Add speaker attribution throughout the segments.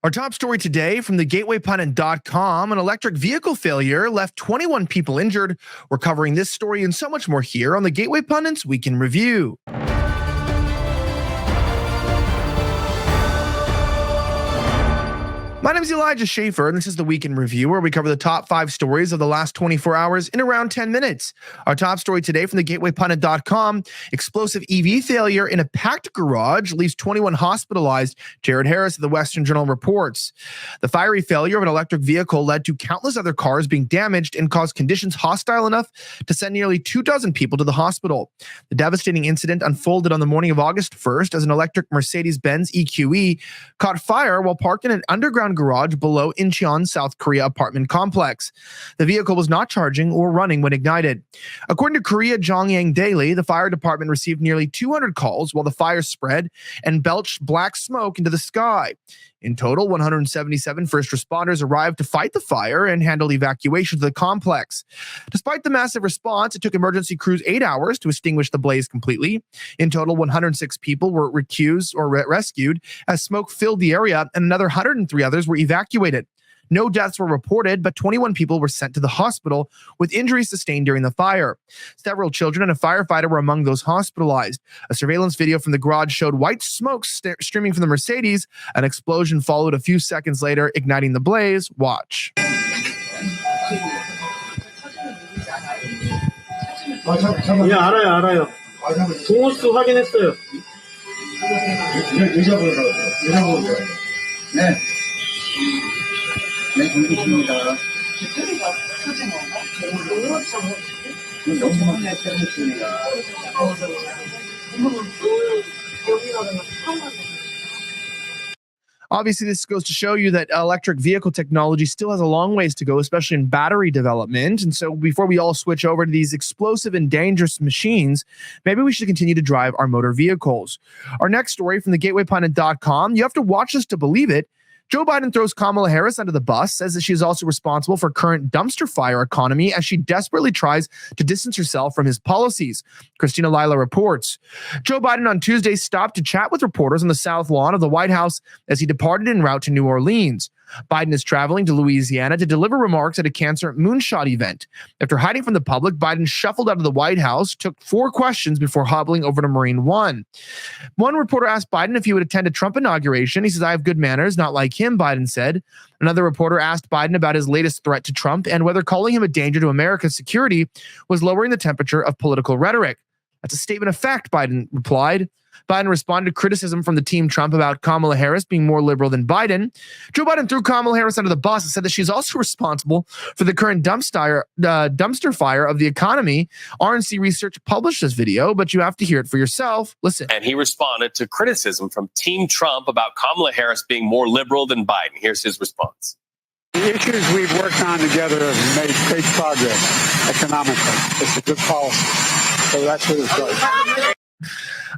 Speaker 1: Our top story today from the gatewaypundit.com, an electric vehicle failure left 21 people injured. We're covering this story and so much more here on the Gateway Pundit's Week in Review. My name is Elijah Schaffer, and this is the Week in Review, where we cover the top 5 stories of the last 24 hours in around 10 minutes. Our top story today from the gatewaypundit.com, explosive EV failure in a packed garage leaves 21 hospitalized, Jared Harris of the Western Journal reports. The fiery failure of an electric vehicle led to countless other cars being damaged and caused conditions hostile enough to send nearly 24 people to the hospital. The devastating incident unfolded on the morning of August 1st as an electric Mercedes-Benz EQE caught fire while parked in an underground garage below Incheon, South Korea apartment complex. The vehicle was not charging or running when ignited. According to Korea Jongyang Daily, the fire department received nearly 200 calls while the fire spread and belched black smoke into the sky. In total, 177 first responders arrived to fight the fire and handle evacuation of the complex. Despite the massive response, it took emergency crews 8 hours to extinguish the blaze completely. In total, 106 people were rescued as smoke filled the area, and another 103 others were evacuated. No deaths were reported, but 21 people were sent to the hospital with injuries sustained during the fire. Several children and a firefighter were among those hospitalized. A surveillance video from the garage showed white smoke streaming from the Mercedes. An explosion followed a few seconds later, igniting the blaze. Watch.
Speaker 2: 예, 알아요. 동호수 확인했어요. 네. 네, 공부입니다.
Speaker 1: Obviously, this goes to show you that electric vehicle technology still has a long ways to go, especially in battery development. And so before we all switch over to these explosive and dangerous machines, maybe we should continue to drive our motor vehicles. Our next story from the gatewaypundit.com, you have to watch this to believe it. Joe Biden throws Kamala Harris under the bus, says that she is also responsible for current dumpster fire economy as she desperately tries to distance herself from his policies. Christina Lila reports. Joe Biden on Tuesday stopped to chat with reporters on the South Lawn of the White House as he departed en route to New Orleans. Biden is traveling to Louisiana to deliver remarks at a cancer moonshot event. After hiding from the public, Biden shuffled out of the White House, took 4 questions before hobbling over to Marine One. One reporter asked Biden if he would attend a Trump inauguration. He says, "I have good manners, not like him," Biden said. Another reporter asked Biden about his latest threat to Trump and whether calling him a danger to America's security was lowering the temperature of political rhetoric. "That's a statement of fact," Biden replied. Biden responded to criticism from the Team Trump about Kamala Harris being more liberal than Biden. Joe Biden threw Kamala Harris under the bus and said that she's also responsible for the current dumpster fire of the economy. RNC Research published this video, but you have to hear it for yourself. Listen.
Speaker 3: And he responded to criticism from Team Trump about Kamala Harris being more liberal than Biden. Here's his response.
Speaker 4: The issues we've worked on together have made great progress economically. It's a good policy. So that's what it's like.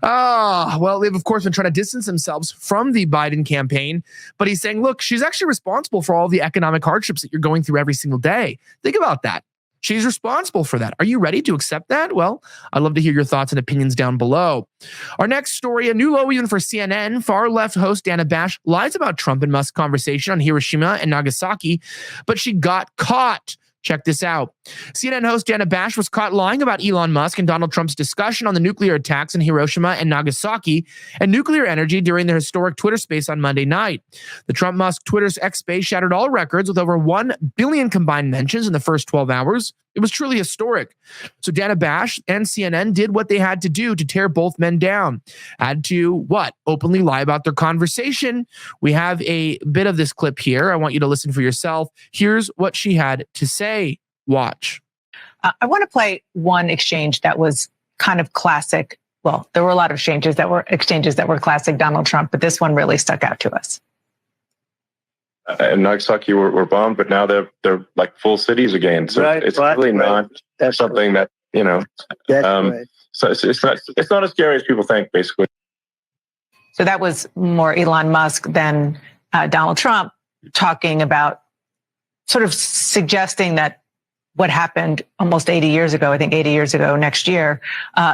Speaker 1: Well, they've, of course, been trying to distance themselves from the Biden campaign, but he's saying, look, she's actually responsible for all the economic hardships that you're going through every single day. Think about that. She's responsible for that. Are you ready to accept that? Well, I'd love to hear your thoughts and opinions down below. Our next story, a new low even for CNN. Far-left host Dana Bash lies about Trump and Musk conversation on Hiroshima and Nagasaki, but she got caught. Check this out. CNN host Dana Bash was caught lying about Elon Musk and Donald Trump's discussion on the nuclear attacks in Hiroshima and Nagasaki and nuclear energy during their historic Twitter space on Monday night. The Trump-Musk Twitter's X space shattered all records with over 1 billion combined mentions in the first 12 hours. It was truly historic. So Dana Bash and CNN did what they had to do to tear both men down. Had to, what? Openly lie about their conversation. We have a bit of this clip here. I want you to listen for yourself. Here's what she had to say. Watch.
Speaker 5: I want to play one exchange that was kind of classic. Well, there were a lot of exchanges that were classic Donald Trump, but this one really stuck out to us.
Speaker 6: And Nagasaki were bombed, but now they're like full cities again. So
Speaker 2: right,
Speaker 6: it's really not something that, you know, so it's not as scary as people think, basically.
Speaker 5: So that was more Elon Musk than Donald Trump talking about, sort of suggesting that what happened almost 80 years ago, I think 80 years ago next year,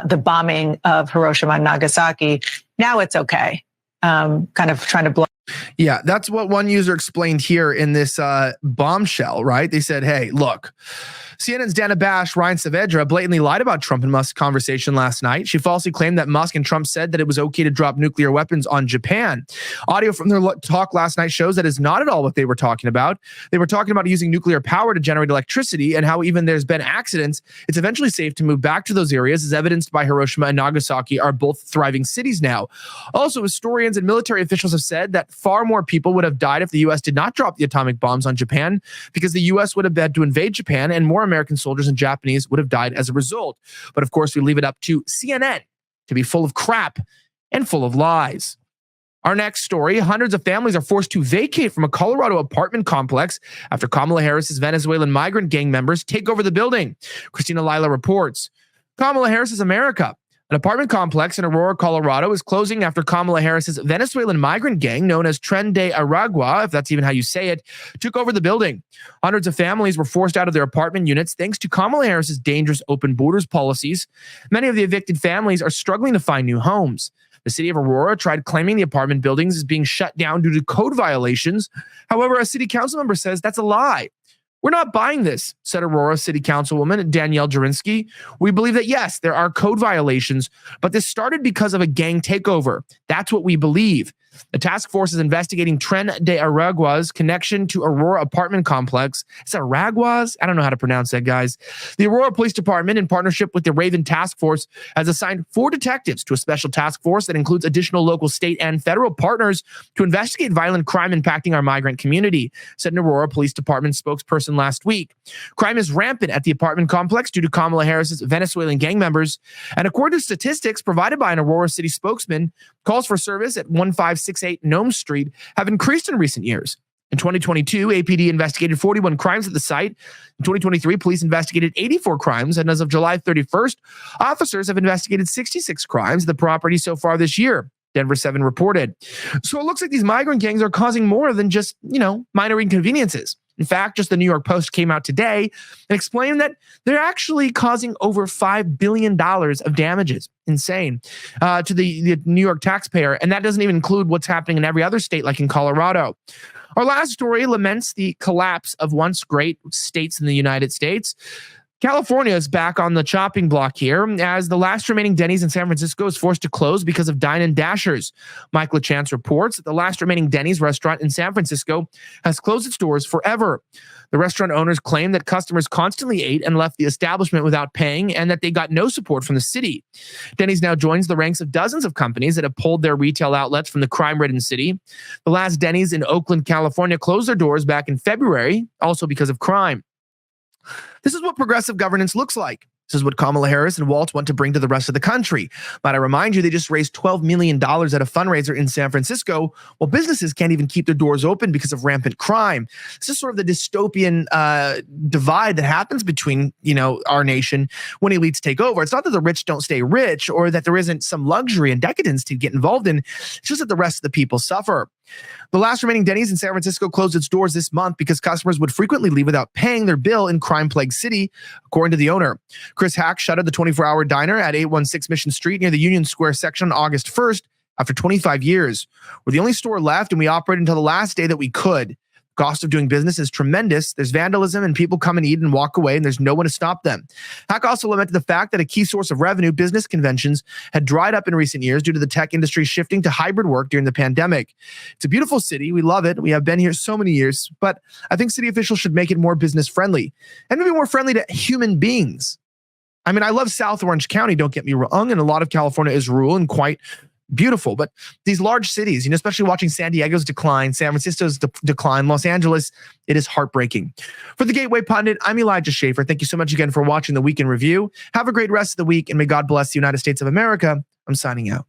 Speaker 5: the bombing of Hiroshima and Nagasaki, now it's okay. Kind of trying to blow
Speaker 1: Yeah, that's what one user explained here in this bombshell, right? They said, hey, look, CNN's Dana Bash, Ryan Saavedra, blatantly lied about Trump and Musk's conversation last night. She falsely claimed that Musk and Trump said that it was okay to drop nuclear weapons on Japan. Audio from their talk last night shows that is not at all what they were talking about. They were talking about using nuclear power to generate electricity and how even there's been accidents, it's eventually safe to move back to those areas, as evidenced by Hiroshima and Nagasaki are both thriving cities now. Also, historians and military officials have said that far more people would have died if the U.S. did not drop the atomic bombs on Japan, because the U.S. would have had to invade Japan and more American soldiers and Japanese would have died as a result. But of course, we leave it up to CNN to be full of crap and full of lies. Our next story, hundreds of families are forced to vacate from a Colorado apartment complex after Kamala Harris's Venezuelan migrant gang members take over the building. Christina Lila reports. Kamala Harris's America. An apartment complex in Aurora, Colorado is closing after Kamala Harris's Venezuelan migrant gang, known as Tren de Aragua, if that's even how you say it, took over the building. Hundreds of families were forced out of their apartment units thanks to Kamala Harris's dangerous open borders policies. Many of the evicted families are struggling to find new homes. The city of Aurora tried claiming the apartment buildings as being shut down due to code violations. However, a city council member says that's a lie. We're not buying this, said Aurora City Councilwoman Danielle Jurinsky. We believe that, yes, there are code violations, but this started because of a gang takeover. That's what we believe. The task force is investigating Tren de Aragua's connection to Aurora apartment complex. Is that Aragua's? I don't know how to pronounce that, guys. The Aurora Police Department, in partnership with the Raven Task Force, has assigned 4 detectives to a special task force that includes additional local, state, and federal partners to investigate violent crime impacting our migrant community, said an Aurora Police Department spokesperson last week. Crime is rampant at the apartment complex due to Kamala Harris's Venezuelan gang members, and according to statistics provided by an Aurora City spokesman, calls for service at 1568 Nome Street have increased in recent years. In 2022, APD investigated 41 crimes at the site. In 2023, police investigated 84 crimes, and as of July 31st, officers have investigated 66 crimes at the property so far this year, Denver 7 reported. So it looks like these migrant gangs are causing more than just, minor inconveniences. In fact, just the New York Post came out today and explained that they're actually causing over $5 billion of damages. Insane. To the New York taxpayer. And that doesn't even include what's happening in every other state, like in Colorado. Our last story laments the collapse of once great states in the United States. California is back on the chopping block here as the last remaining Denny's in San Francisco is forced to close because of Dine and Dashers. Mike LaChance reports that the last remaining Denny's restaurant in San Francisco has closed its doors forever. The restaurant owners claim that customers constantly ate and left the establishment without paying and that they got no support from the city. Denny's now joins the ranks of dozens of companies that have pulled their retail outlets from the crime-ridden city. The last Denny's in Oakland, California closed their doors back in February, also because of crime. This is what progressive governance looks like. This is what Kamala Harris and Walt want to bring to the rest of the country. But I remind you, they just raised $12 million at a fundraiser in San Francisco, while businesses can't even keep their doors open because of rampant crime. This is sort of the dystopian divide that happens between, our nation when elites take over. It's not that the rich don't stay rich or that there isn't some luxury and decadence to get involved in. It's just that the rest of the people suffer. The last remaining Denny's in San Francisco closed its doors this month because customers would frequently leave without paying their bill in crime-plagued city, according to the owner. Chris Hack shuttered the 24-hour diner at 816 Mission Street near the Union Square section on August 1st after 25 years. We're the only store left, and we operated until the last day that we could. Cost of doing business is tremendous. There's vandalism and people come and eat and walk away, and there's no one to stop them. Hack also lamented the fact that a key source of revenue, business conventions, had dried up in recent years due to the tech industry shifting to hybrid work during the pandemic. It's a beautiful city. We love it. We have been here so many years, but I think city officials should make it more business friendly and maybe more friendly to human beings. I mean, I love South Orange County, don't get me wrong, and a lot of California is rural and quite beautiful, but these large cities, especially watching San Diego's decline, San Francisco's decline, Los Angeles, it is heartbreaking. For the Gateway Pundit, I'm Elijah Schaffer. Thank you so much again for watching the Week in Review. Have a great rest of the week, and may God bless the United States of America. I'm signing out.